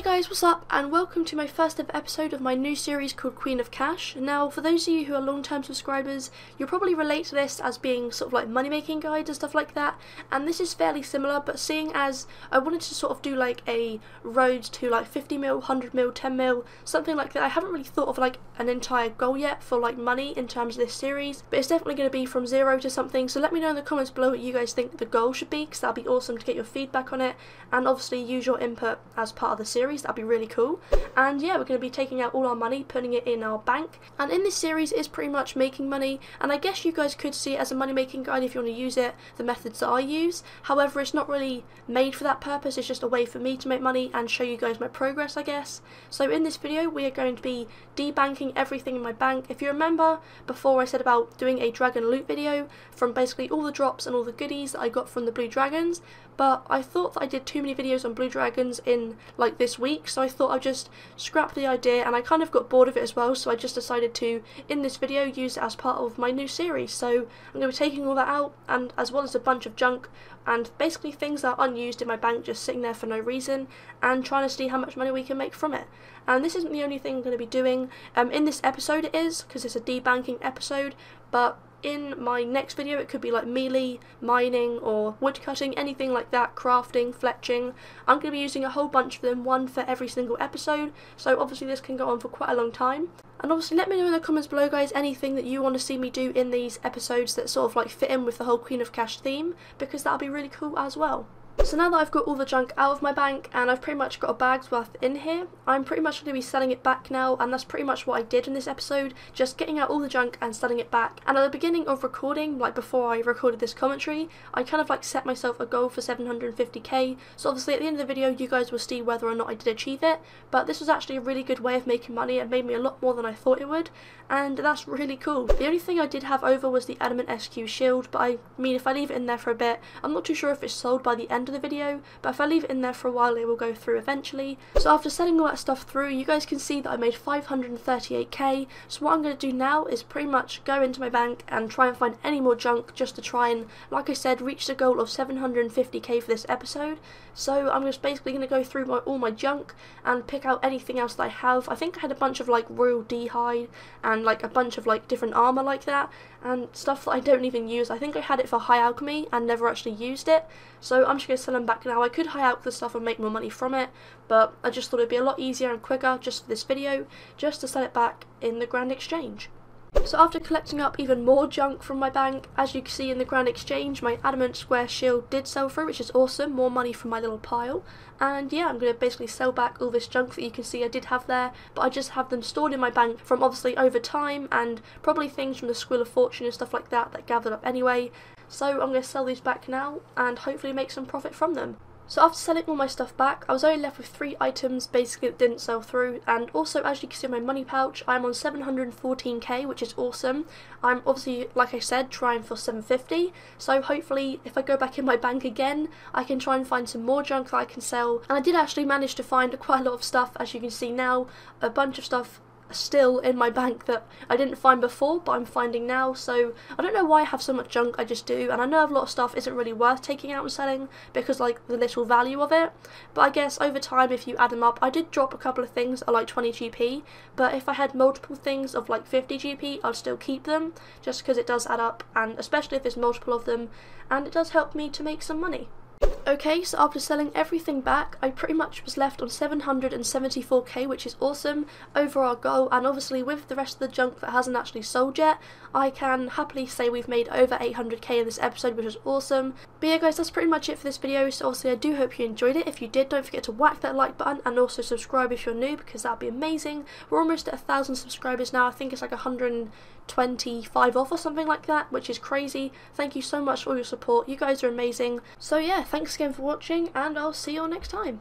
Hey guys, what's up, and welcome to my first ever episode of my new series called Queen of Cash. Now, for those of you who are long-term subscribers, you'll probably relate to this as being sort of like money-making guides and stuff like that, and this is fairly similar, but seeing as I wanted to sort of do like a road to like 50 mil, 100 mil, 10 mil, something like that. I haven't really thought of like an entire goal yet for like money in terms of this series, but it's definitely going to be from 0 to something, so let me know in the comments below what you guys think the goal should be, because that'd be awesome to get your feedback on it, and obviously use your input as part of the series. That'd be really cool. And yeah, we're going to be taking out all our money, putting it in our bank, and in this series it's pretty much making money, and I guess you guys could see it as a money making guide if you want to use it, the methods that I use. However, it's not really made for that purpose, it's just a way for me to make money and show you guys my progress, I guess. So in this video we are going to be debanking everything in my bank. If you remember before, I said about doing a dragon loot video from basically all the drops and all the goodies that I got from the blue dragons, but I thought that I did too many videos on blue dragons in like this week, so I thought I'd just scrap the idea, and I kind of got bored of it as well, so I just decided to, in this video, use it as part of my new series. So I'm going to be taking all that out, and as well as a bunch of junk and basically things that are unused in my bank just sitting there for no reason, and trying to see how much money we can make from it. And this isn't the only thing I'm going to be doing in this episode. It is, because it's a debanking episode, but in my next video it could be like melee, mining, or woodcutting, anything like that, crafting, fletching. I'm going to be using a whole bunch of them, one for every single episode, so obviously this can go on for quite a long time. And obviously let me know in the comments below, guys, anything that you want to see me do in these episodes that sort of like fit in with the whole Queen of Cash theme, because that'll be really cool as well. So now that I've got all the junk out of my bank and I've pretty much got a bag's worth in here, I'm pretty much going to be selling it back now, and that's pretty much what I did in this episode, just getting out all the junk and selling it back. And at the beginning of recording, like before I recorded this commentary, I kind of like set myself a goal for 750k, so obviously at the end of the video you guys will see whether or not I did achieve it, but this was actually a really good way of making money. It made me a lot more than I thought it would, and that's really cool. The only thing I did have over was the Adamant SQ shield, but I mean, if I leave it in there for a bit, I'm not too sure if it's sold by the end of the video, but if I leave it in there for a while it will go through eventually. So after selling all that stuff through, you guys can see that I made 538k, so what I'm going to do now is pretty much go into my bank and try and find any more junk, just to try and, like I said, reach the goal of 750k for this episode. So I'm just basically going to go through all my junk and pick out anything else that I have. I think I had a bunch of like royal D-hide and like a bunch of like different armour like that, and stuff that I don't even use. I think I had it for high alchemy and never actually used it, so I'm just going to sell them back now. I could high alch the stuff and make more money from it, but I just thought it'd be a lot easier and quicker just for this video, just to sell it back in the grand exchange. So after collecting up even more junk from my bank, as you can see in the grand exchange, my adamant square shield did sell through, which is awesome, more money from my little pile. And yeah, I'm going to basically sell back all this junk that you can see I did have there, but I just have them stored in my bank from obviously over time, and probably things from the Squill of Fortune and stuff like that gathered up anyway. So I'm going to sell these back now and hopefully make some profit from them. So after selling all my stuff back, I was only left with 3 items basically that didn't sell through, and also as you can see in my money pouch, I'm on 714k, which is awesome. I'm obviously, like I said, trying for 750, so hopefully if I go back in my bank again, I can try and find some more junk that I can sell. And I did actually manage to find quite a lot of stuff, as you can see now, a bunch of stuff still in my bank that I didn't find before, but I'm finding now. So I don't know why I have so much junk, I just do, and I know a lot of stuff isn't really worth taking out and selling because like the little value of it, but I guess over time if you add them up, I did drop a couple of things at like 20 GP, but if I had multiple things of like 50 GP I'd still keep them, just because it does add up, and especially if there's multiple of them, and it does help me to make some money. Okay, so after selling everything back, I pretty much was left on 774k, which is awesome, over our goal, and obviously with the rest of the junk that hasn't actually sold yet, I can happily say we've made over 800k in this episode, which is awesome. But yeah guys, that's pretty much it for this video, so obviously I do hope you enjoyed it. If you did, don't forget to whack that like button and also subscribe if you're new, because that'd be amazing. We're almost at 1,000 subscribers now. I think it's like 125 off or something like that, which is crazy. Thank you so much for all your support, you guys are amazing. So yeah, thanks again for watching, and I'll see you all next time.